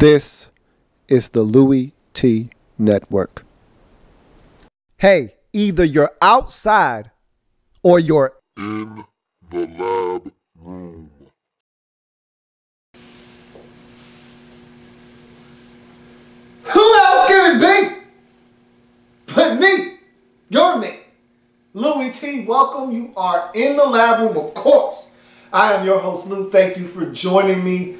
This is the Louie T Network. Hey, either you're outside or you're in the lab room. Who else can it be but me, your man, Louie T? Welcome. You are in the lab room, of course. I am your host, Lou. Thank you for joining me.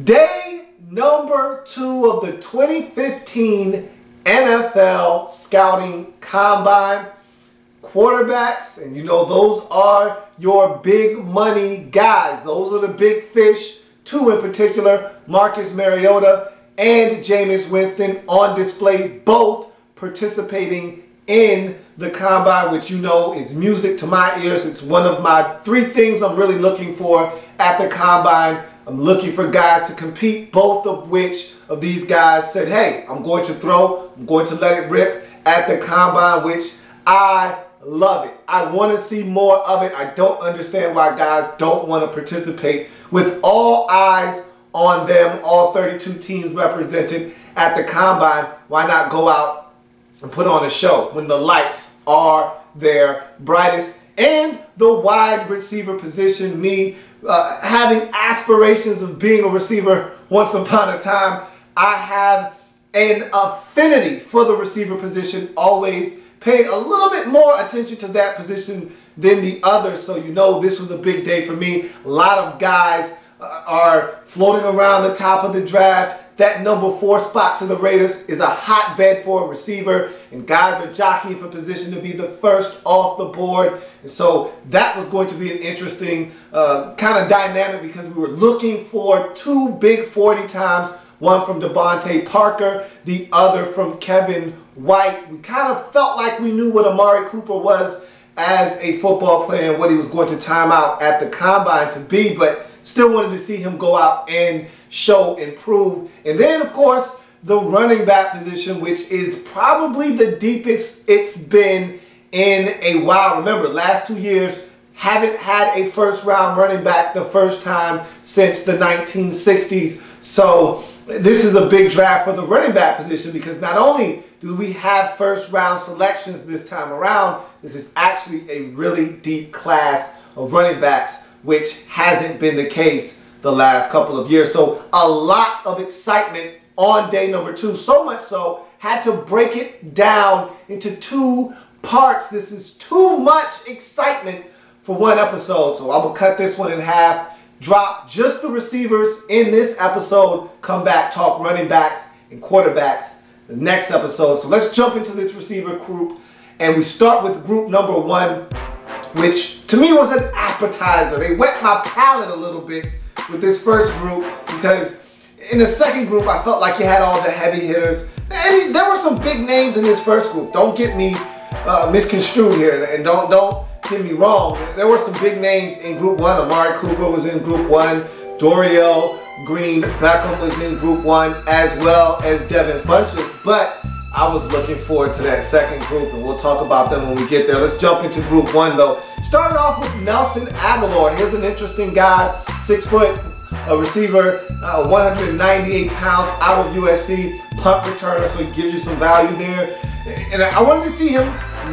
Day number 2 of the 2015 NFL Scouting Combine. Quarterbacks, and you know those are your big money guys. Those are the big fish, 2 in particular, Marcus Mariota and Jameis Winston on display, both participating in the Combine, which you know is music to my ears. It's one of my 3 things I'm really looking for at the Combine. I'm looking for guys to compete, both of which of these guys said, hey, I'm going to throw, I'm going to let it rip at the Combine, which I love it. I want to see more of it. I don't understand why guys don't want to participate. With all eyes on them, all 32 teams represented at the Combine, why not go out and put on a show when the lights are their brightest? And the wide receiver position, me having aspirations of being a receiver once upon a time, I have an affinity for the receiver position, always paid a little bit more attention to that position than the others. So you know this was a big day for me. A lot of guys are floating around the top of the draft. That number 4 spot to the Raiders is a hotbed for a receiver, and guys are jockeying for position to be the first off the board. And so that was going to be an interesting kind of dynamic, because we were looking for 2 big 40 times, one from Devontae Parker, the other from Kevin White. We kind of felt like we knew what Amari Cooper was as a football player and what he was going to time out at the Combine to be, but still wanted to see him go out and show and prove. And then, of course, the running back position, which is probably the deepest it's been in a while. Remember, last 2 years, haven't had a first-round running back the first time since the 1960s. So this is a big draft for the running back position, because not only do we have first-round selections this time around, this is actually a really deep class of running backs, which hasn't been the case the last couple of years. So a lot of excitement on day number 2. So much so, had to break it down into 2 parts. This is too much excitement for one episode. So I'm going to cut this one in half, drop just the receivers in this episode, come back, talk running backs and quarterbacks the next episode. So let's jump into this receiver group. And we start with group number 1, which to me was an appetizer. They wet my palate a little bit with this first group, because in the second group I felt like you had all the heavy hitters. And there were some big names in this first group. Don't get me misconstrued here, and don't get me wrong. There were some big names in group 1. Amari Cooper was in group 1. Dorial Green Beckham was in group 1, as well as Devin Funchess. But I was looking forward to that second group, and we'll talk about them when we get there. Let's jump into group 1 though. Started off with Nelson Agholor. Here's an interesting guy, 6 foot, a receiver, 198 pounds, out of USC, punt returner, so he gives you some value there. And I wanted to see him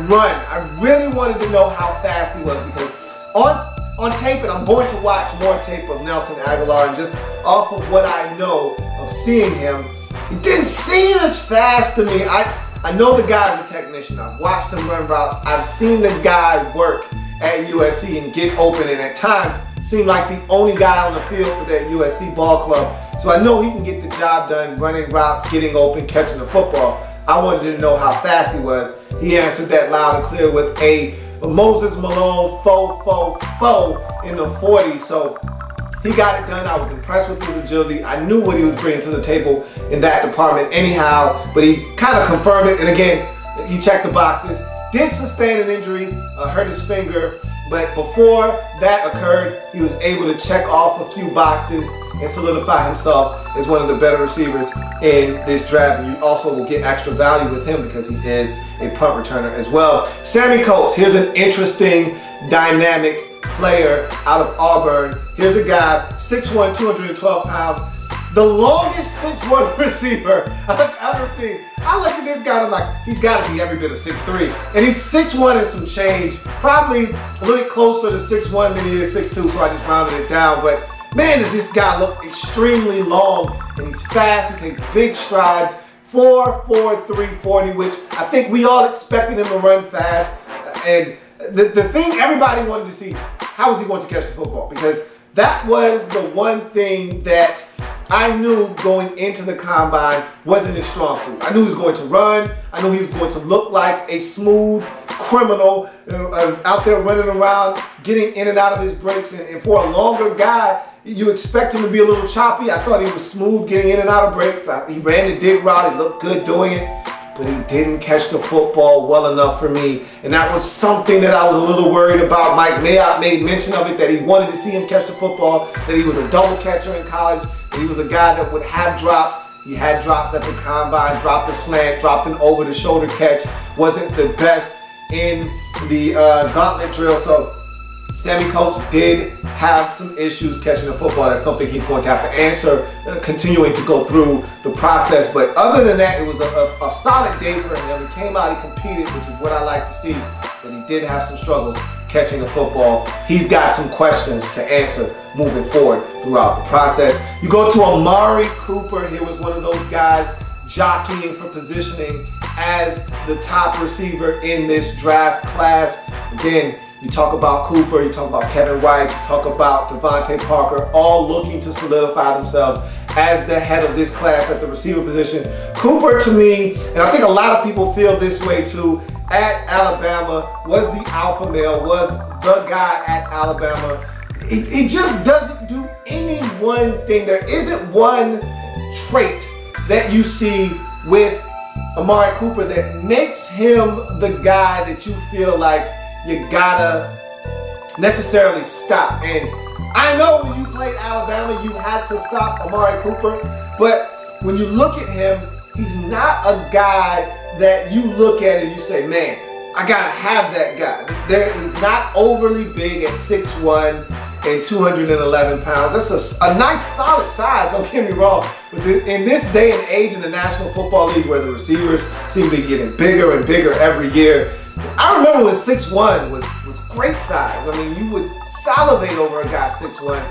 run. I really wanted to know how fast he was, because on tape, and I'm going to watch more tape of Nelson Agholor, and just off of what I know of seeing him, he didn't seem as fast to me. I know the guy's a technician. I've watched him run routes. I've seen the guy work at USC and get open, and at times seemed like the only guy on the field for that USC ball club. So I know he can get the job done running routes, getting open, catching the football. I wanted to know how fast he was. He answered that loud and clear with a Moses Malone faux in the 40s. So he got it done. I was impressed with his agility. I knew what he was bringing to the table in that department anyhow, but he kind of confirmed it. And again, he checked the boxes. Did sustain an injury, hurt his finger, but before that occurred, he was able to check off a few boxes and solidify himself as one of the better receivers in this draft. And you also will get extra value with him because he is a punt returner as well. Sammy Coates, here's an interesting dynamic player out of Auburn. Here's a guy, 6'1", 212 pounds, The longest 6'1" receiver I've ever seen. I look at this guy and I'm like, he's got to be every bit of 6'3". And he's 6'1" and some change. Probably a little bit closer to 6'1" than he is 6'2", so I just rounded it down. But man, does this guy look extremely long, and he's fast. He takes big strides. 4'4", 340, which I think we all expected him to run fast. And the thing everybody wanted to see, how was he going to catch the football? Because that was the one thing that I knew going into the combine wasn't his strong suit. I knew he was going to run. I knew he was going to look like a smooth criminal out there running around, getting in and out of his breaks. And for a longer guy, you expect him to be a little choppy. I thought he was smooth getting in and out of breaks. He ran the dig route. He looked good doing it. But he didn't catch the football well enough for me. And that was something that I was a little worried about. Mike Mayock made mention of it, that he wanted to see him catch the football, that he was a double catcher in college, that he was a guy that would have drops. He had drops at the combine, dropped a slant, dropped an over-the-shoulder catch. Wasn't the best in the gauntlet drill. So Sammy Coates did have some issues catching the football. That's something he's going to have to answer, continuing to go through the process. But other than that, it was a solid day for him. He came out, he competed, which is what I like to see. But he did have some struggles catching the football. He's got some questions to answer moving forward throughout the process. You go to Amari Cooper. He was one of those guys jockeying for positioning as the top receiver in this draft class. Again, you talk about Cooper, you talk about Kevin White, you talk about Devontae Parker, all looking to solidify themselves as the head of this class at the receiver position. Cooper, to me, and I think a lot of people feel this way too, at Alabama, was the alpha male, was the guy at Alabama. He just doesn't do any one thing. There isn't one trait that you see with Amari Cooper that makes him the guy that you feel like you gotta necessarily stop. And I know when you played Alabama, you had to stop Amari Cooper, but when you look at him, he's not a guy that you look at and you say, man, I gotta have that guy. He's not overly big at 6'1" and 211 pounds. That's a nice solid size, don't get me wrong. But in this day and age in the National Football League, where the receivers seem to be getting bigger and bigger every year, I remember when 6'1" was great size. I mean, you would salivate over a guy 6'1".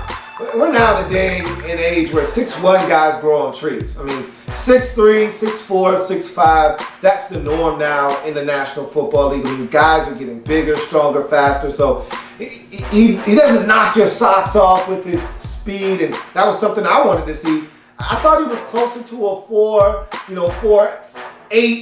We're now in a day and age where 6'1" guys grow on trees. I mean, 6'3", 6'4", 6'5", that's the norm now in the National Football League. I mean, guys are getting bigger, stronger, faster. So he doesn't knock your socks off with his speed, and that was something I wanted to see. I thought he was closer to a 4'8",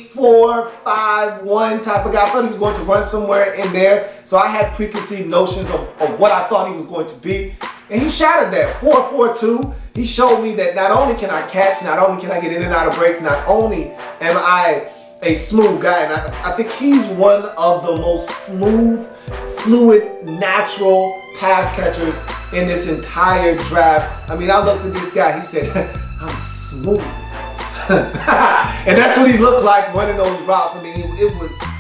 4', 5'1" type of guy. I thought he was going to run somewhere in there. So I had preconceived notions of what I thought he was going to be. And he shattered that. 4'4", 2". He showed me that not only can I catch, not only can I get in and out of breaks, not only am I a smooth guy, and I think he's one of the most smooth, fluid, natural pass catchers in this entire draft. I mean, I looked at this guy, he said, I'm smooth. And that's what he looked like running those routes. I mean,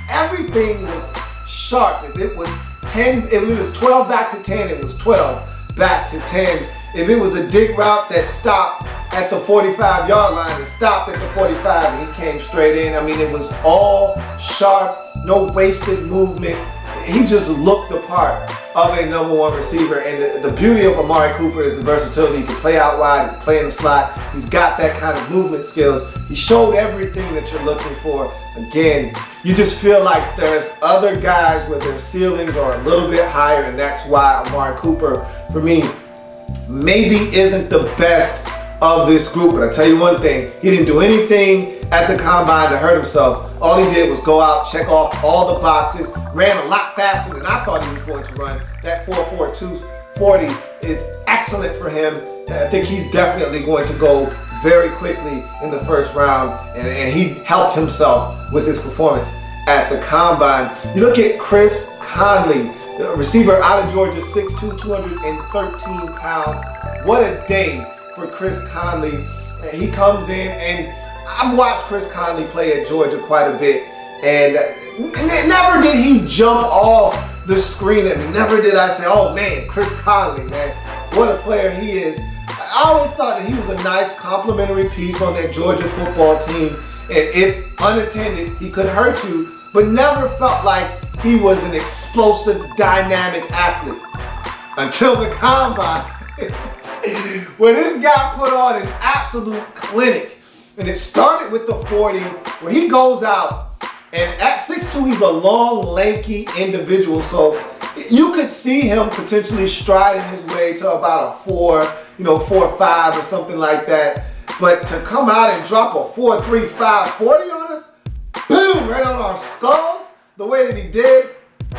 everything was sharp. If it was 12 back to 10, it was 12 back to 10. If it was a dig route that stopped at the 45-yard line, it stopped at the 45 and he came straight in. I mean, it was all sharp, no wasted movement. He just looked the part of a #1 receiver. And the beauty of Amari Cooper is the versatility. He can play out wide, he can play in the slot. He's got that kind of movement skills. He showed everything that you're looking for. Again, you just feel like there's other guys where their ceilings are a little bit higher, and that's why Amari Cooper, for me, maybe isn't the best of this group. But I tell you one thing, he didn't do anything at the combine to hurt himself. All he did was go out, check off all the boxes, ran a lot faster than I thought he was going to run. That 4'4", 240 is excellent for him. I think he's definitely going to go very quickly in the first round, and he helped himself with his performance at the combine. You look at Chris Conley, the receiver out of Georgia, 6'2", 213 pounds. What a day for Chris Conley. He comes in, and I've watched Chris Conley play at Georgia quite a bit, and never did he jump off the screen at me. Never did I say, oh man, Chris Conley, man, what a player he is. I always thought that he was a nice complimentary piece on that Georgia football team. And if unattended, he could hurt you, but never felt like he was an explosive, dynamic athlete. Until the combine, where this guy put on an absolute clinic. And it started with the 40, where he goes out, and at 6'2", he's a long, lanky individual. So you could see him potentially striding his way to about a 4.5 or something like that. But to come out and drop a 4.35 40 on us, boom, right on our skulls, the way that he did,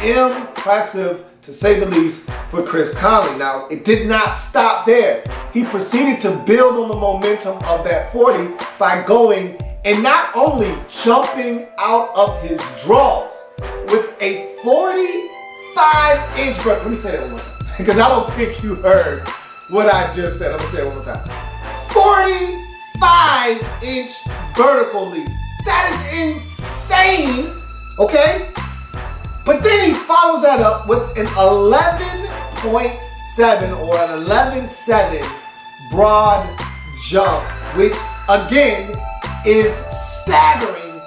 impressive to say the least for Chris Conley. Now, it did not stop there. He proceeded to build on the momentum of that 40 by going and not only jumping out of his draws with a 45-inch break. Let me say that one more time, because I don't think you heard what I just said. I'm gonna say it one more time. 45-inch vertical leap. That is insane, okay? But then he follows that up with an 11.7 or an 11.7 broad jump, which again is staggering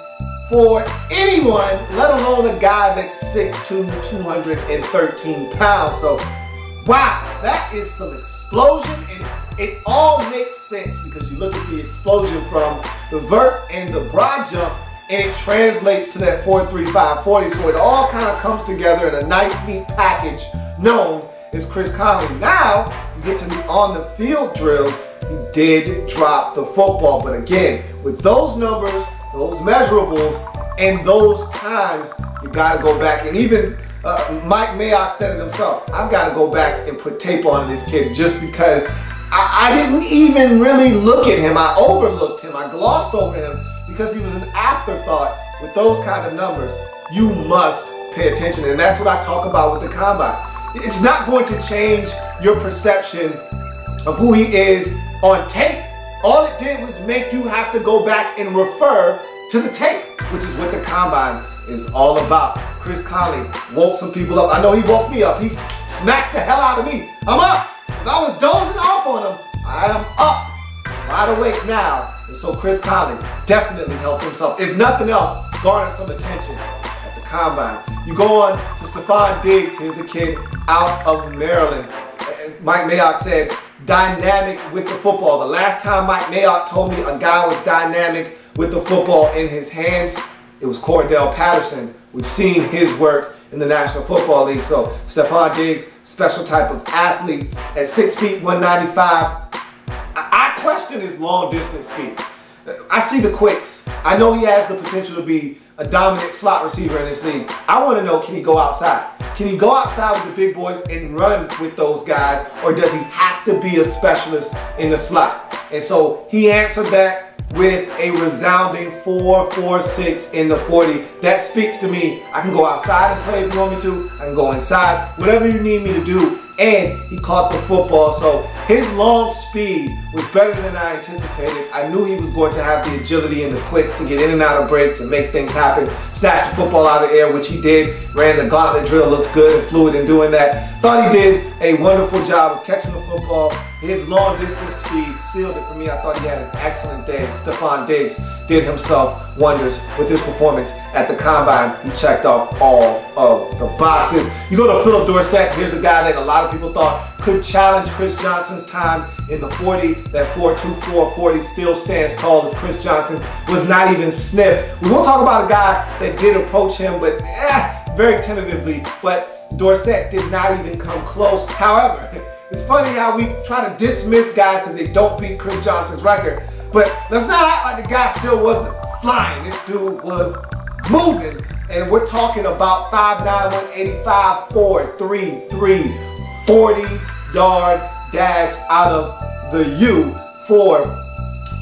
for anyone, let alone a guy that's 6'2", 213 pounds. So, wow, that is some explosion, and it all makes sense because you look at the explosion from the vert and the broad jump, and it translates to that 4.35 40. So it all kind of comes together in a nice, neat package known as Chris Conley. Now, you get to the on-the-field drills. He did drop the football, but again, with those numbers, those measurables, and those times, you got to go back. And even Mike Mayock said it himself, I've got to go back and put tape on this kid just because I didn't even really look at him. I overlooked him. I glossed over him because he was an afterthought. With those kind of numbers, you must pay attention. And that's what I talk about with the combine. It's not going to change your perception of who he is on tape. All it did was make you have to go back and refer to the tape, which is what the combine is all about. Chris Conley woke some people up. I know he woke me up. He smacked the hell out of me. I'm up. If I was dozing off on him, I am up, wide awake now. And so Chris Conley definitely helped himself. If nothing else, garnered some attention at the combine. You go on to Stephon Diggs. Here's a kid out of Maryland. Mike Mayock said, dynamic with the football. The last time Mike Mayock told me a guy was dynamic with the football in his hands, it was Cordell Patterson. We've seen his work in the National Football League. So Stephon Diggs, special type of athlete at 6 feet, 195. I question his long distance speed. I see the quicks. I know he has the potential to be a dominant slot receiver in this league. I want to know, can he go outside? Can he go outside with the big boys and run with those guys, or does he have to be a specialist in the slot? And so he answered that with a resounding 4.46 in the 40. That speaks to me. I can go outside and play if you want me to. I can go inside, whatever you need me to do. And he caught the football, so his long speed was better than I anticipated. I knew he was going to have the agility and the quicks to get in and out of breaks and make things happen. Snatched the football out of the air, which he did. Ran the gauntlet drill, looked good and fluid in doing that. Thought he did a wonderful job of catching the football. His long distance speed sealed it for me. I thought he had an excellent day. Stephon Diggs did himself wonders with his performance at the combine. He checked off all of the boxes. You go to Philip Dorsett. Here's a guy that a lot of people thought could challenge Chris Johnson's time in the 40. That 4.24 40 still stands tall, as Chris Johnson was not even sniffed. We won't talk about a guy that did approach him, but very tentatively. But Dorsett did not even come close. However, it's funny how we try to dismiss guys because they don't beat Chris Johnson's record. But let's not act like the guy still wasn't flying. This dude was moving. And we're talking about 5'9", 185, 4.33, 40-yard dash out of the U for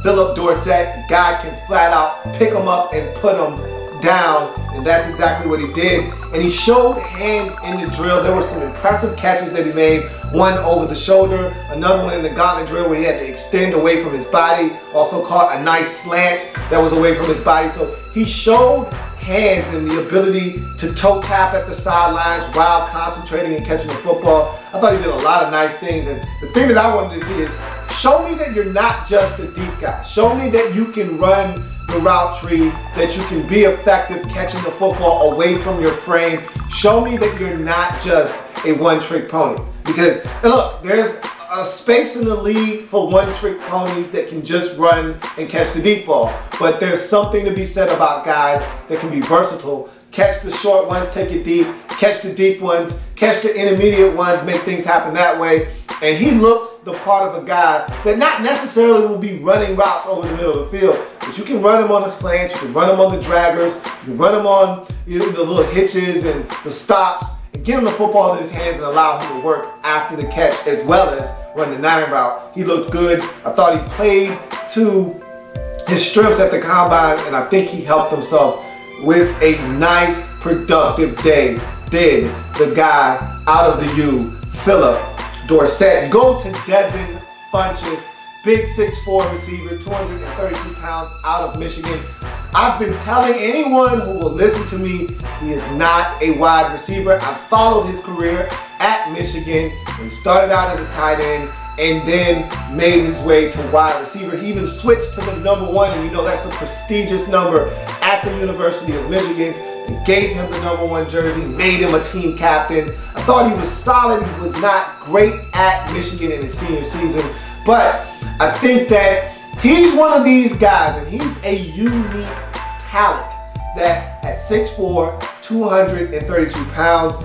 Philip Dorsett. The guy can flat out pick him up and put him down. And that's exactly what he did. And he showed hands in the drill. There were some impressive catches that he made. One over the shoulder, another one in the gauntlet drill where he had to extend away from his body. Also caught a nice slant that was away from his body. So he showed hands and the ability to toe tap at the sidelines while concentrating and catching the football. I thought he did a lot of nice things. And the thing that I wanted to see is show me that you're not just a deep guy. Show me that you can run the route tree, that you can be effective catching the football away from your frame. Show me that you're not just a one-trick pony. Because, look, there's a space in the league for one-trick ponies that can just run and catch the deep ball. But there's something to be said about guys that can be versatile. Catch the short ones, take it deep. Catch the deep ones, catch the intermediate ones, make things happen that way. And he looks the part of a guy that not necessarily will be running routes over the middle of the field, but you can run him on the slants, you can run him on the draggers, you can run him on the little hitches and the stops, and get him the football in his hands and allow him to work after the catch as well as run the 9 route. He looked good. I thought he played to his strengths at the combine, and I think he helped himself with a nice, productive day. Did the guy out of the U, Philip Dorsett. Go to Devin Funchess, big 6'4" receiver, 232 pounds, out of Michigan. I've been telling anyone who will listen to me, he is not a wide receiver. I followed his career at Michigan. He started out as a tight end and then made his way to wide receiver. He even switched to the #1, and you know that's a prestigious number at the University of Michigan. They gave him the #1 jersey, made him a team captain. I thought he was solid. He was not great at Michigan in his senior season, but I think that he's one of these guys, and he's a unique talent that at 6'4", 232 pounds,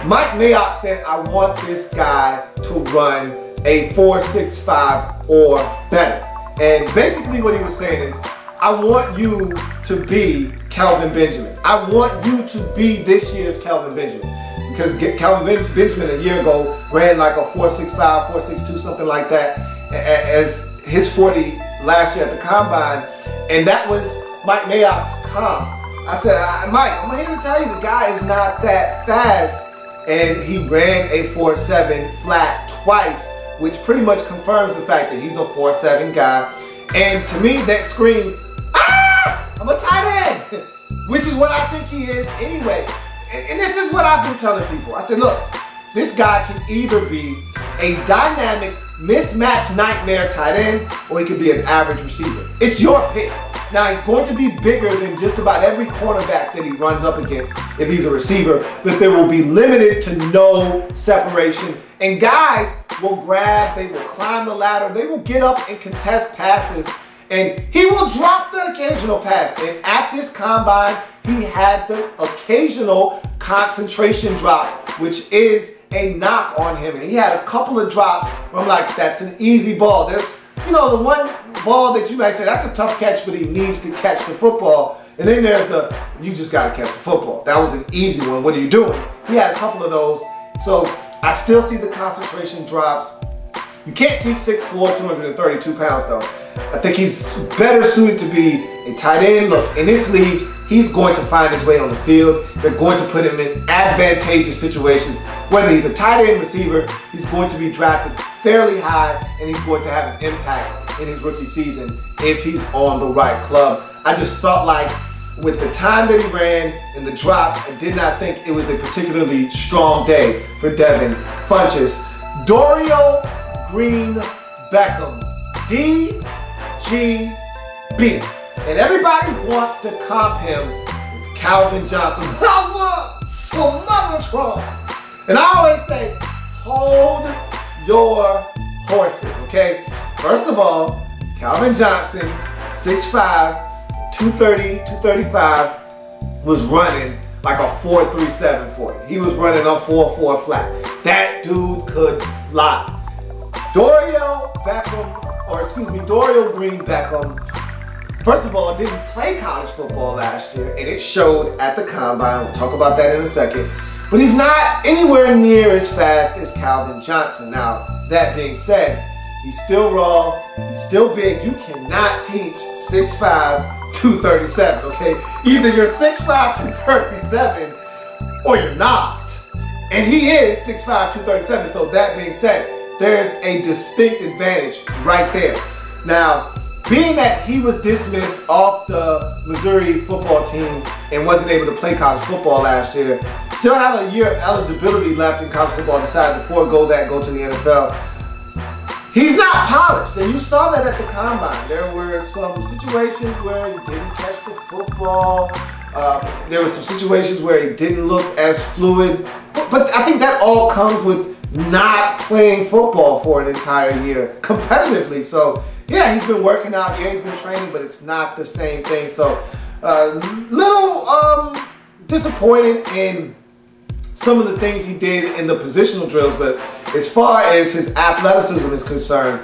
Mike Mayock said, I want this guy to run a 4.65 or better. And basically what he was saying is, I want you to be Kelvin Benjamin. I want you to be this year's Kelvin Benjamin. Because Kelvin Benjamin a year ago ran like a 4.65, 4.62, something like that, as his 40 last year at the combine. And that was Mike Mayock's comp. I said, Mike, I'm here to tell you the guy is not that fast. And he ran a 4.7 flat twice, which pretty much confirms the fact that he's a 4.7 guy. And to me, that screams, I'm a tight end, which is what I think he is anyway. And this is what I've been telling people. I said, look, this guy can either be a dynamic, mismatched nightmare tight end, or he could be an average receiver. It's your pick. Now, he's going to be bigger than just about every cornerback that he runs up against if he's a receiver, but there will be limited to no separation. And guys will grab, they will climb the ladder, they will get up and contest passes, and he will drop the occasional pass. And at this combine, he had the occasional concentration drop, which is a knock on him. And he had a couple of drops where I'm like, that's an easy ball. There's, you know, the one ball that you might say, that's a tough catch, but he needs to catch the football. And then there's the, you just got to catch the football. That was an easy one. What are you doing? He had a couple of those. So I still see the concentration drops. You can't teach 6'4", 232 pounds though. I think he's better suited to be a tight end. Look, in this league, he's going to find his way on the field. They're going to put him in advantageous situations. Whether he's a tight end receiver, he's going to be drafted fairly high, and he's going to have an impact in his rookie season if he's on the right club. I just felt like with the time that he ran and the drops, I did not think it was a particularly strong day for Devin Funchess. Dorial Green Beckham, DGB. And everybody wants to comp him with Calvin Johnson. And I always say, hold your horses, okay? First of all, Calvin Johnson, 6'5", 230, 235, was running like a 4.37 40. He was running a 4.4 flat. That dude could fly. Dorial Green Beckham, first of all, didn't play college football last year, and it showed at the combine. We'll talk about that in a second. But he's not anywhere near as fast as Calvin Johnson. Now, that being said, he's still raw, he's still big. You cannot teach 6'5", 237, okay? Either you're 6'5", 237, or you're not. And he is 6'5", 237, so that being said, there's a distinct advantage right there. Now, being that he was dismissed off the Missouri football team and wasn't able to play college football last year, still had a year of eligibility left in college football, decided to forego that, go to the NFL. he's not polished, and you saw that at the combine. There were some situations where he didn't catch the football. There were some situations where he didn't look as fluid. But I think that all comes with not playing football for an entire year competitively. So yeah, he's been working out, yeah, he's been training, but it's not the same thing. So little disappointed in some of the things he did in the positional drills, but as far as his athleticism is concerned,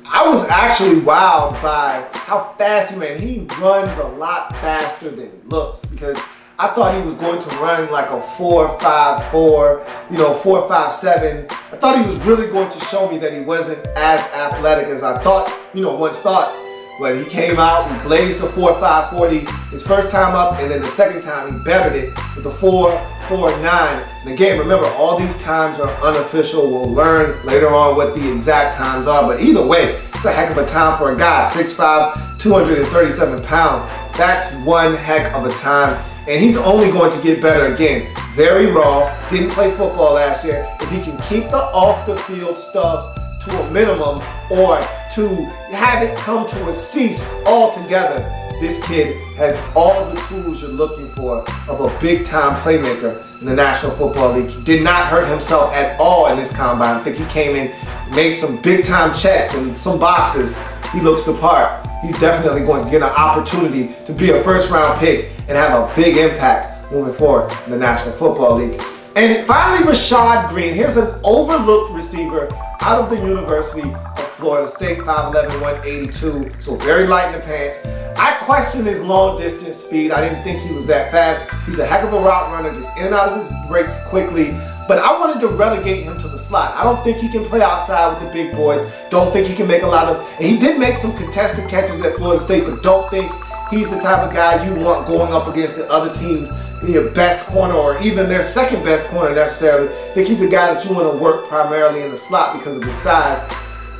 I was actually wowed by how fast he ran. He runs a lot faster than he looks, because I thought he was going to run like a 4.54, 4.57. I thought he was really going to show me that he wasn't as athletic as I thought, once thought. But he came out, he blazed the 4.540 his first time up, and then the second time he bettered it with the 4.49. And again, remember, all these times are unofficial. We'll learn later on what the exact times are, but either way, it's a heck of a time for a guy 6'5", 237 pounds. That's one heck of a time, and he's only going to get better again. Very raw, didn't play football last year. If he can keep the off the field stuff to a minimum, or to have it come to a cease altogether, this kid has all the tools you're looking for of a big-time playmaker in the National Football League. He did not hurt himself at all in this combine. I think he came in, made some big-time checks and some boxes. He looks the part. He's definitely going to get an opportunity to be a first-round pick and have a big impact moving forward in the National Football League. And finally, Rashad Green. Here's an overlooked receiver out of the University of Florida State, 5'11", 182, so very light in the pants. I question his long distance speed. I didn't think he was that fast. He's a heck of a route runner, gets in and out of his breaks quickly, but I wanted to relegate him to the slot. I don't think he can play outside with the big boys. Don't think he can make a lot of, and he did make some contested catches at Florida State, but don't think he's the type of guy you want going up against the other teams in your best corner, or even their second best corner necessarily. I think he's a guy that you want to work primarily in the slot because of his size.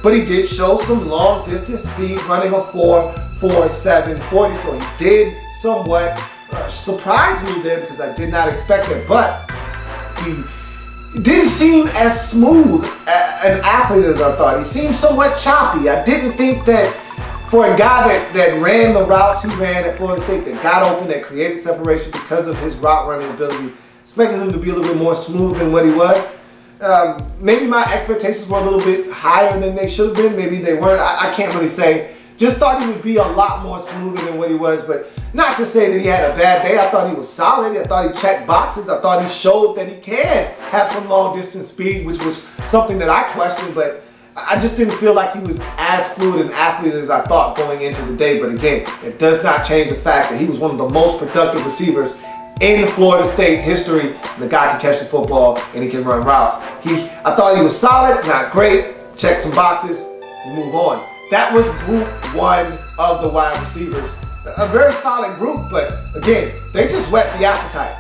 But he did show some long distance speed, running a 4.47 40, so he did somewhat surprise me there because I did not expect it, but he didn't seem as smooth an athlete as I thought. He seemed somewhat choppy. I didn't think that for a guy that ran the routes he ran at Florida State, that got open, that created separation because of his route running ability, expecting him to be a little bit more smooth than what he was. Maybe my expectations were a little bit higher than they should have been. Maybe they weren't. I can't really say. Just thought he would be a lot more smoother than what he was, but not to say that he had a bad day. I thought he was solid. I thought he checked boxes. I thought he showed that he can have some long distance speed, which was something that I questioned, but I just didn't feel like he was as fluid an athlete as I thought going into the day. But again, it does not change the fact that he was one of the most productive receivers in Florida State history. And the guy can catch the football and he can run routes. I thought he was solid, not great. Checked some boxes, you move on. That was group one of the wide receivers. A very solid group, but again, they just whet the appetite.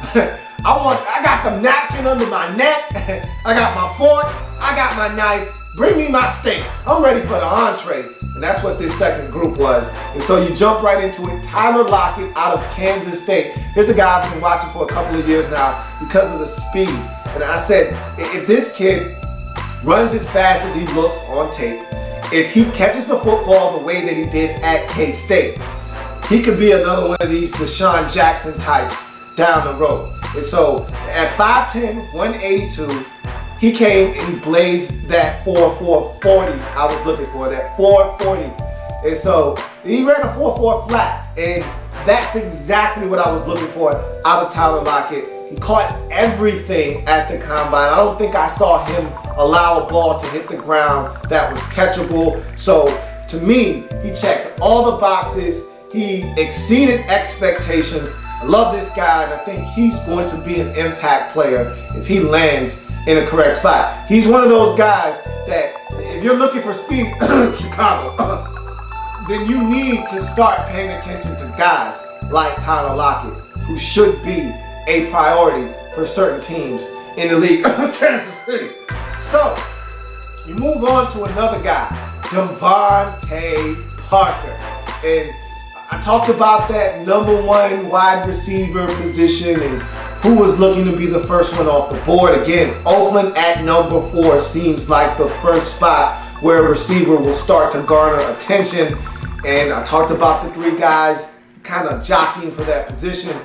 I got the napkin under my neck. I got my fork. I got my knife. Bring me my steak. I'm ready for the entree. And that's what this second group was. And so you jump right into it. Tyler Lockett out of Kansas State. Here's the guy I've been watching for a couple of years now because of the speed. And I said, if this kid runs as fast as he looks on tape, if he catches the football the way that he did at K-State, he could be another one of these Deshaun Jackson types down the road. And so at 5'10", 182, he came and he blazed that 4.40 I was looking for, that 4.40. And so he ran a 4.4 flat, and that's exactly what I was looking for out of Tyler Lockett. He caught everything at the combine. I don't think I saw him allow a ball to hit the ground that was catchable. So to me, he checked all the boxes. He exceeded expectations. I love this guy, and I think he's going to be an impact player if he lands in a correct spot. He's one of those guys that if you're looking for speed, Chicago, then you need to start paying attention to guys like Tyler Lockett, who should be a priority for certain teams in the league. Kansas City. So, you move on to another guy, Devontae Parker. And I talked about that #1 wide receiver position and who was looking to be the first one off the board. Again, Oakland at #4 seems like the first spot where a receiver will start to garner attention. And I talked about the three guys kind of jockeying for that position.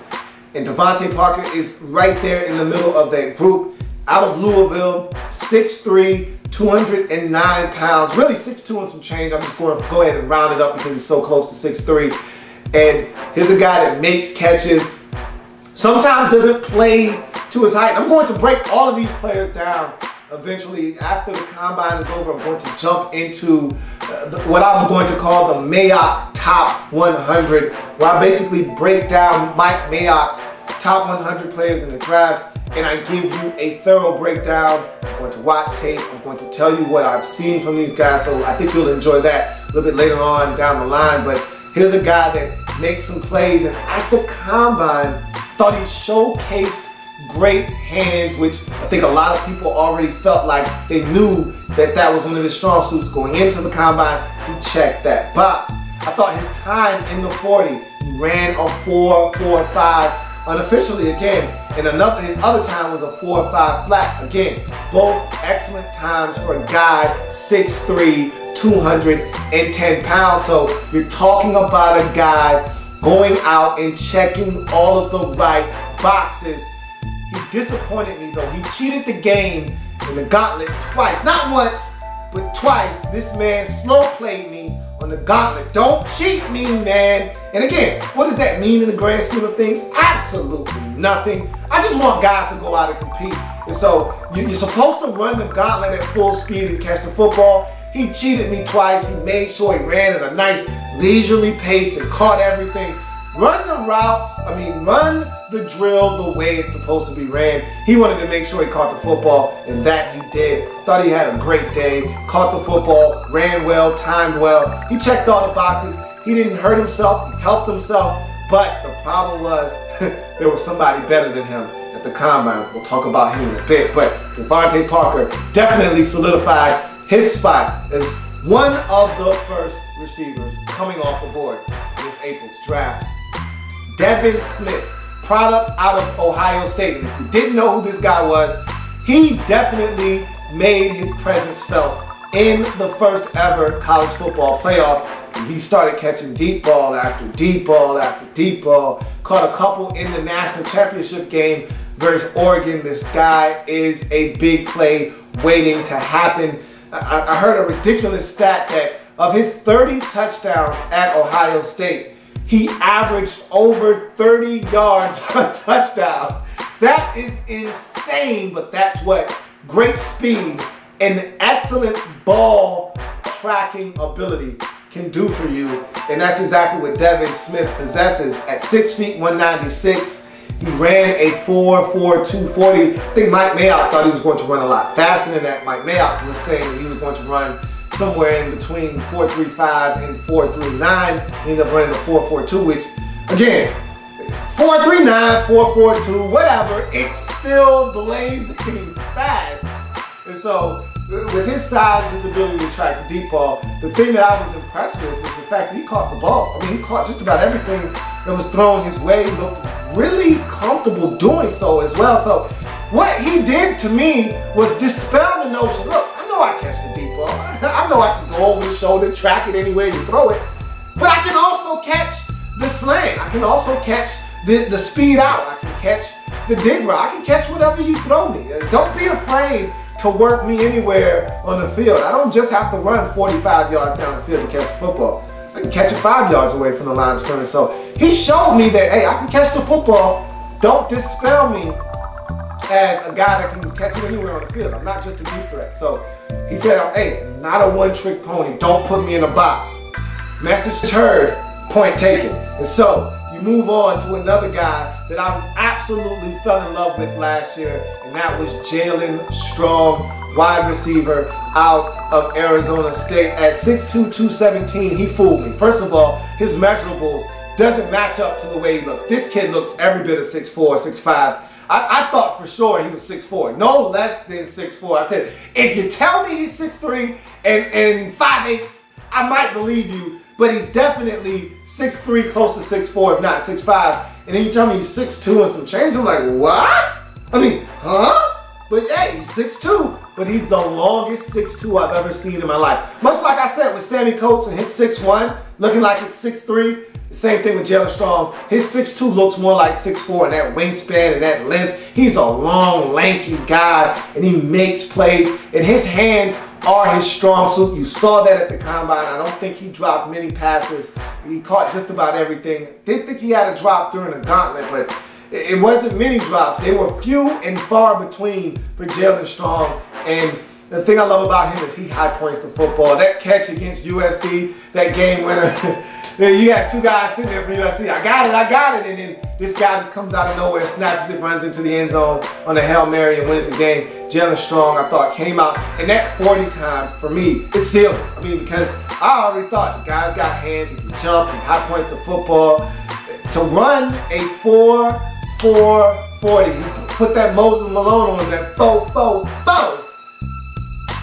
And Devontae Parker is right there in the middle of that group. Out of Louisville, 6'3", 209 pounds, really 6'2" and some change. I'm just going to go ahead and round it up because he's so close to 6'3". And here's a guy that makes catches, sometimes doesn't play to his height. I'm going to break all of these players down eventually. After the combine is over, I'm going to jump into what I'm going to call the Mayock Top 100, where I basically break down Mike Mayock's top 100 players in the draft, and I give you a thorough breakdown. I'm going to watch tape. I'm going to tell you what I've seen from these guys, so I think you'll enjoy that a little bit later on down the line. But here's a guy that makes some plays, and at the combine, thought he showcased great hands, which I think a lot of people already felt like they knew that that was one of his strong suits going into the combine. He checked that box. I thought his time in the 40, he ran a 4.45 unofficially again, and his other time was a 4.5 flat again. Both excellent times for a guy 6'3", 210 pounds. So you're talking about a guy going out and checking all of the right boxes. He disappointed me though. He cheated the game in the gauntlet twice. Not once, but twice. This man slow played me on the gauntlet. Don't cheat me, man. And again, what does that mean in the grand scheme of things? Absolutely nothing. I just want guys to go out and compete. And so you're supposed to run the gauntlet at full speed and catch the football. He cheated me twice. He made sure he ran at a nice leisurely pace and caught everything. Run the routes, run the drill the way it's supposed to be ran. He wanted to make sure he caught the football, and that he did. Thought he had a great day, caught the football, ran well, timed well. He checked all the boxes. He didn't hurt himself, he helped himself, but the problem was there was somebody better than him at the combine. We'll talk about him in a bit, but Devontae Parker definitely solidified his spot as one of the first receivers coming off the board in this April's draft. Devin Smith, product out of Ohio State. And if you didn't know who this guy was, he definitely made his presence felt in the first ever college football playoff. He started catching deep ball after deep ball after deep ball. Caught a couple in the national championship game versus Oregon. This guy is a big play waiting to happen. I heard a ridiculous stat that of his 30 touchdowns at Ohio State, he averaged over 30 yards a touchdown. That is insane, but that's what great speed and excellent ball tracking ability can do for you. And that's exactly what Devin Smith possesses. At 6 feet, 196, he ran a 4.42 40. I think Mike Mayock thought he was going to run a lot faster than that. Mike Mayock was saying that he was going to run somewhere in between 4.35 and 4.39. He ended up running a 4.42, which, again, 4.39, 4.42, whatever, it's still blazing fast. And so, with his size, his ability to track the deep ball, the thing that I was impressed with was the fact that he caught the ball. He caught just about everything that was thrown his way. He looked really comfortable doing so as well. So, what he did to me was dispel the notion, look, I know I catch the deep ball. I know I can go over his shoulder, track it anywhere you throw it. But I can also catch the slant. I can also catch the speed out. I can catch the dig route. I can catch whatever you throw me. Don't be afraid to work me anywhere on the field. I don't just have to run 45 yards down the field to catch the football. I can catch it 5 yards away from the line of scrimmage. So he showed me that, hey, I can catch the football. Don't dispel me as a guy that can catch it anywhere on the field. I'm not just a deep threat. So he said, hey, not a one-trick pony. Don't put me in a box. Message heard, point taken. And so you move on to another guy that I absolutely fell in love with last year, and that was Jalen Strong, wide receiver out of Arizona State. At 6'2", 217, he fooled me. First of all, his measurables doesn't match up to the way he looks. This kid looks every bit of 6'4", 6'5". I thought for sure he was 6'4", no less than 6'4". I said, if you tell me he's 6'3" and 5'8", I might believe you, but he's definitely 6'3", close to 6'4", if not 6'5". And then you tell me he's 6'2" and some change, I'm like, what? Huh? But yeah, he's 6'2", but he's the longest 6'2" I've ever seen in my life. Much like I said with Sammy Coates and his 6'1", looking like it's 6'3", the same thing with Jalen Strong. His 6'2" looks more like 6'4", and that wingspan and that length. He's a long, lanky guy, and he makes plays, and his hands are his strong suit. You saw that at the combine. I don't think he dropped many passes. He caught just about everything. Didn't think he had a drop during the gauntlet, but it wasn't many drops. They were few and far between for Jalen Strong. And the thing I love about him is he high points the football. That catch against USC, that game winner, you had two guys sitting there from USC. I got it. And then this guy just comes out of nowhere, snatches it, runs into the end zone on a Hail Mary and wins the game. Jalen Strong, I thought, came out. And that 40 time, for me, it sealed it. I mean, because I already thought the guy's got hands, he can jump, he high points the football. To run a 4.40, he put that Moses Malone on him, that 4.44.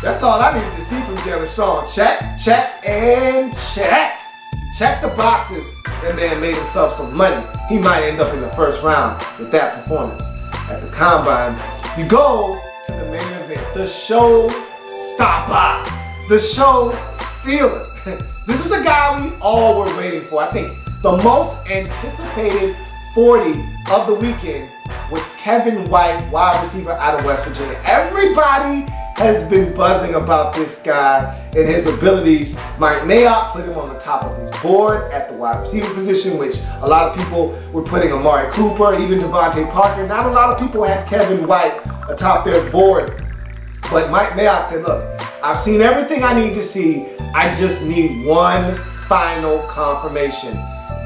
That's all I needed to see from Jalen Strong. Check, check, and check. Check the boxes. That man made himself some money. He might end up in the first round with that performance at the combine. You go to the main event, the show stopper, the show stealer. This is the guy we all were waiting for. I think the most anticipated 40 of the weekend was Kevin White, wide receiver out of West Virginia. Everybody has been buzzing about this guy and his abilities. Mike Mayock put him on the top of his board at the wide receiver position, which a lot of people were putting Amari Cooper, even Devontae Parker. Not a lot of people had Kevin White atop their board. But Mike Mayock said, look, I've seen everything I need to see. I just need one final confirmation.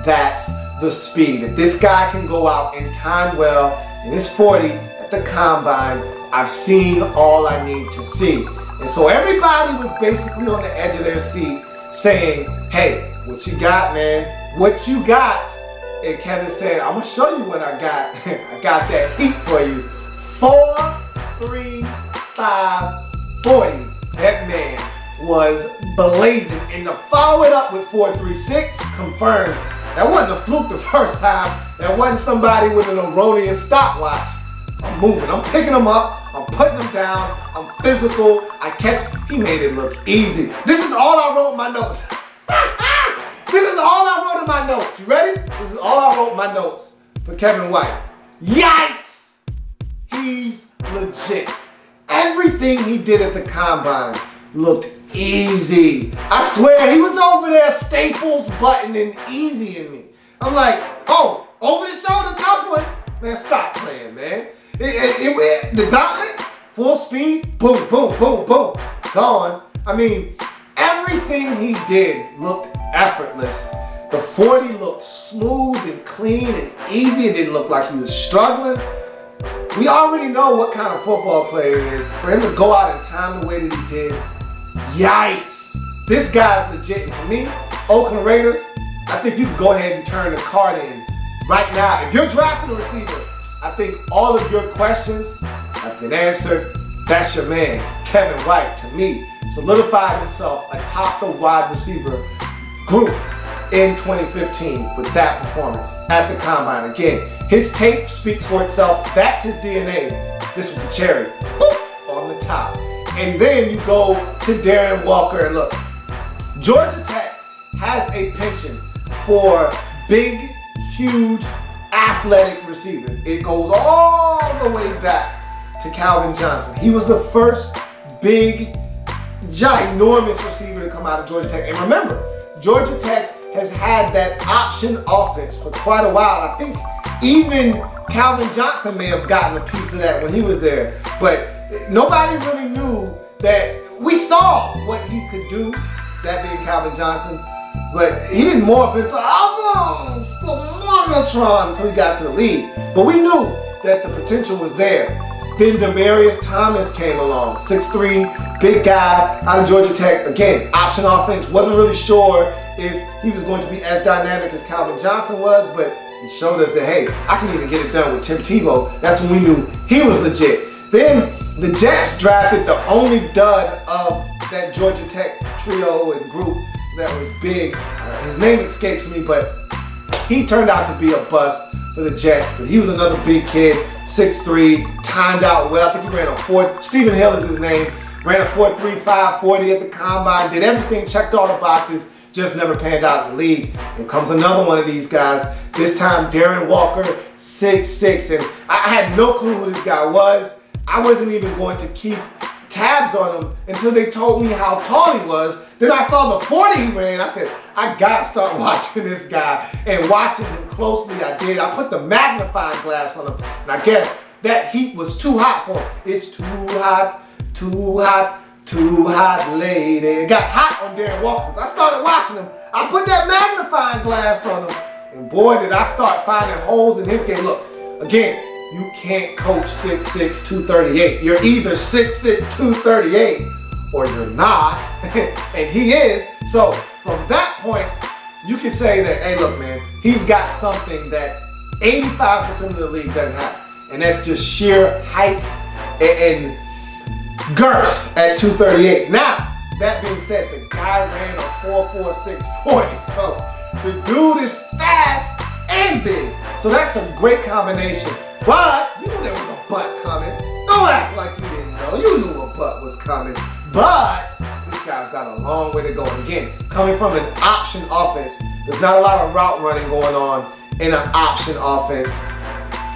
That's the speed. If this guy can go out and time well in his 40 at the combine, I've seen all I need to see. And so everybody was basically on the edge of their seat saying, hey, what you got, man? What you got? And Kevin said, I'm gonna show you what I got. I got that heat for you. 4, 3, 5, 40. That man was blazing. And to follow it up with 4, 3, 6 confirms that wasn't a fluke the first time. That wasn't somebody with an erroneous stopwatch. I'm moving, I'm picking them up, I'm putting them down, I'm physical, I catch. He made it look easy. This is all I wrote in my notes. This is all I wrote in my notes. You ready? This is all I wrote in my notes for Kevin White. Yikes! He's legit. Everything he did at the combine looked easy. I swear, he was over there Staples buttoning easy in me. I'm like, oh, over the shoulder, tough one. Man, stop playing, man. The gauntlet, full speed, boom, boom, boom, boom, gone. I mean, everything he did looked effortless. The 40 looked smooth and clean and easy. It didn't look like he was struggling. We already know what kind of football player he is. For him to go out and time the way that he did, yikes. This guy's legit. And to me, Oakland Raiders, I think you can go ahead and turn the card in right now. If you're drafting a receiver, I think all of your questions have been answered. That's your man, Kevin White, to me, solidified himself atop the wide receiver group in 2015 with that performance at the combine. Again, his tape speaks for itself. That's his DNA. This was the cherry, boop, on the top. And then you go to Darren Walker, and look, Georgia Tech has a penchant for big, huge, athletic receivers. It goes all the way back to Calvin Johnson. He was the first big, ginormous receiver to come out of Georgia Tech. And remember, Georgia Tech has had that option offense for quite a while. I think even Calvin Johnson may have gotten a piece of that when he was there. But nobody really knew that. We saw what he could do, that being Calvin Johnson. But he didn't morph into Megatron until he got to the league. But we knew that the potential was there. Then Demarius Thomas came along, 6'3", big guy out of Georgia Tech. Again, option offense. Wasn't really sure if he was going to be as dynamic as Calvin Johnson was, but he showed us that, hey, I can even get it done with Tim Tebow. That's when we knew he was legit. Then the Jets drafted the only dud of that Georgia Tech trio and group that was big. His name escapes me, but he turned out to be a bust. for the Jets. But he was another big kid, 6'3", timed out well. I think he ran a 4, Stephen Hill is his name, ran a 4.35 40 at the combine, did everything, checked all the boxes, just never panned out in the league. Here comes another one of these guys, this time Darren Walker, 6'6", and I had no clue who this guy was. I wasn't even going to keep tabs on him until they told me how tall he was. Then I saw the 40 he ran. I said, I gotta start watching this guy. And watching him closely, I did. I put the magnifying glass on him, and I guess that heat was too hot for him. It's too hot, too hot, too hot, lady. It got hot on Darren Walker. I started watching him. I put that magnifying glass on him, and boy, did I start finding holes in his game. Look, again, you can't coach 6'6", 238. You're either 6'6", 238, or you're not, and he is. So from that point, you can say that, hey, look, man, he's got something that 85% of the league doesn't have, and that's just sheer height and girth at 238. Now, that being said, the guy ran a 4.46 40, so the dude is fast and big. So that's a great combination. But you knew there was a butt coming. Don't act like you didn't know. You knew a butt was coming. But this guy's got a long way to go. And again, coming from an option offense, there's not a lot of route running going on in an option offense.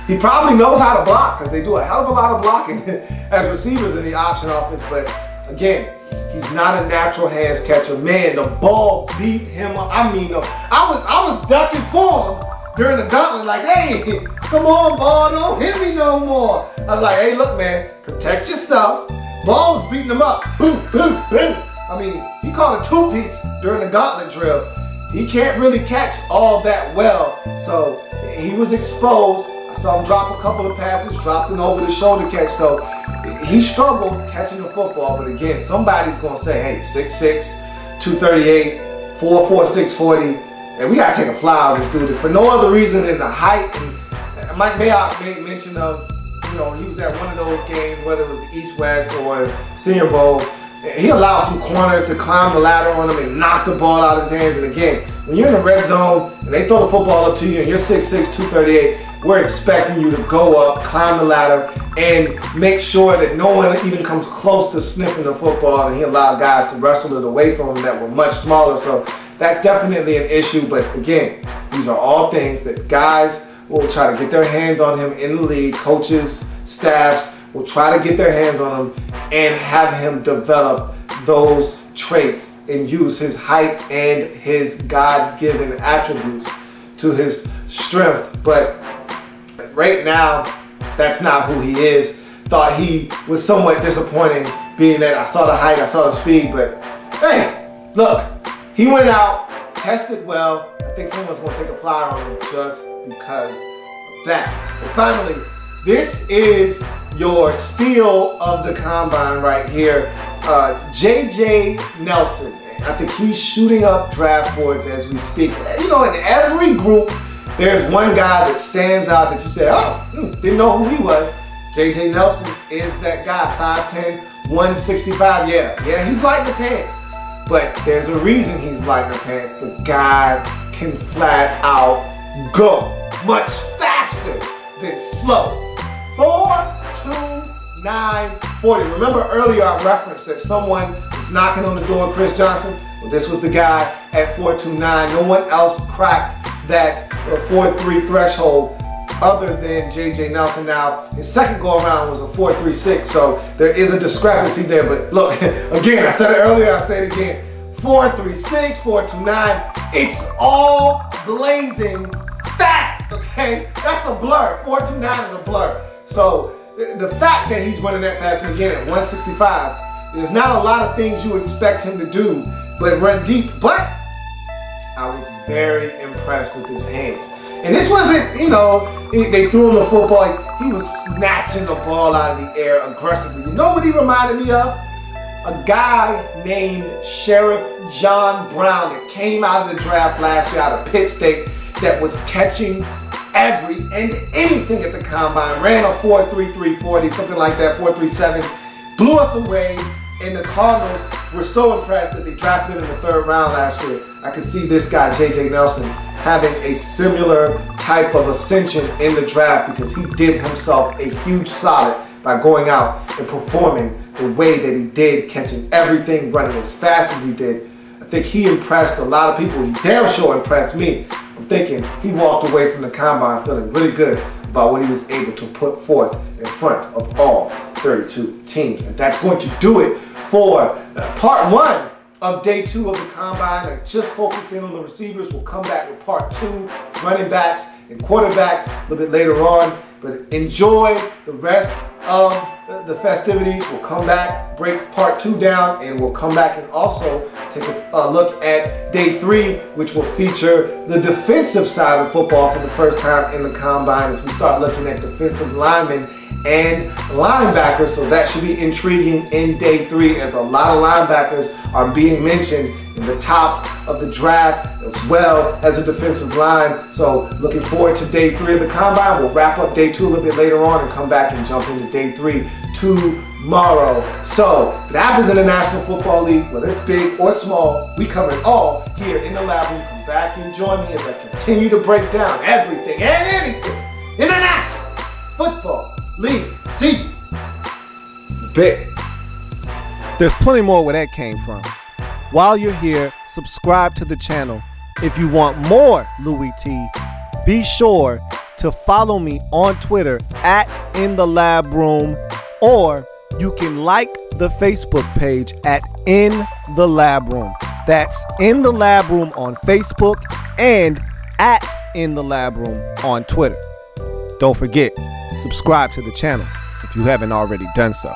He probably knows how to block because they do a hell of a lot of blocking as receivers in the option offense. But again, he's not a natural hands catcher. Man, the ball beat him up. I mean, I was ducking for him during the gauntlet, like, hey, come on, ball, don't hit me no more. I was like, hey, look, man, protect yourself. Ball was beating him up. Boom, boom, boom. I mean, he called a two-piece during the gauntlet drill. He can't really catch all that well, so he was exposed. I saw him drop a couple of passes, dropped an over-the-shoulder catch, so he struggled catching the football. But again, somebody's going to say, hey, 6'6", 238, 4.46 40, and we got to take a fly on this dude for no other reason than the height. And Mike Mayock made mention of, you know, he was at one of those games, whether it was East-West or Senior Bowl. He allowed some corners to climb the ladder on him and knock the ball out of his hands. And again, when you're in the red zone and they throw the football up to you and you're 6'6", 238, we're expecting you to go up, climb the ladder, and make sure that no one even comes close to sniffing the football. And he allowed guys to wrestle it away from him that were much smaller. So that's definitely an issue. But again, these are all things that guys will try to get their hands on him in the league. Coaches, staffs will try to get their hands on him and have him develop those traits and use his height and his God-given attributes to his strength. But right now, that's not who he is. Thought he was somewhat disappointing, being that I saw the height, I saw the speed, but hey, look, he went out, tested well. I think someone's going to take a flyer on him just because of that. And finally, this is your steal of the combine right here, J.J. Nelson. I think he's shooting up draft boards as we speak. You know, in every group, there's one guy that stands out that you say, oh, didn't know who he was. J.J. Nelson is that guy, 5'10", 165. Yeah, he's lighting the pants. But there's a reason he's lighting the pants. The guy can flat out go much faster than slow. 4.29 40. Remember earlier I referenced that someone was knocking on the door of Chris Johnson? Well, this was the guy at 4.29. No one else cracked that 4.3 threshold other than J.J. Nelson. Now, his second go around was a 4.36, so there is a discrepancy there. But look, again, I said it earlier, I say it again. 4.36, 4.29, it's all blazing fast, okay? That's a blur. 4.29 is a blur. So the fact that he's running that fast, and again at 165, there's not a lot of things you expect him to do but run deep. But I was very impressed with his hands. And this wasn't, you know, they threw him the football. He was snatching the ball out of the air aggressively. You know what he reminded me of? A guy named Sheriff John Brown that came out of the draft last year out of Pitt State that was catching every and anything at the combine. Ran a 4.33 40, something like that, 4.37. Blew us away, and the Cardinals were so impressed that they drafted him in the 3rd round last year. I could see this guy, J.J. Nelson, having a similar type of ascension in the draft because he did himself a huge solid by going out and performing the way that he did, catching everything, running as fast as he did. I think he impressed a lot of people. He damn sure impressed me. I'm thinking he walked away from the combine feeling really good about what he was able to put forth in front of all 32 teams. And that's going to do it for part 1 of day 2 of the combine. I just focused in on the receivers. We'll come back with part 2, running backs and quarterbacks a little bit later on. But enjoy the rest of the festivities. We'll come back, break part 2 down, and we'll come back and also take a look at day 3, which will feature the defensive side of football for the first time in the combine as we start looking at defensive linemen and linebackers. So that should be intriguing in day 3 as a lot of linebackers are being mentioned in the top of the draft as well as a defensive line. So looking forward to day 3 of the combine. We'll wrap up day 2 a little bit later on and come back and jump into day 3 tomorrow. So if it happens in the National Football League, whether it's big or small, we cover it all here in the lab room. Come back and join me as I continue to break down everything and anything in the National Football League. See you. Big. There's plenty more where that came from. While you're here, subscribe to the channel. If you want more Louie T, be sure to follow me on Twitter at @InTheLabRoom, or you can like the Facebook page at In the Lab Room. That's In the Lab Room on Facebook and at In the Lab Room on Twitter. Don't forget, subscribe to the channel if you haven't already done so.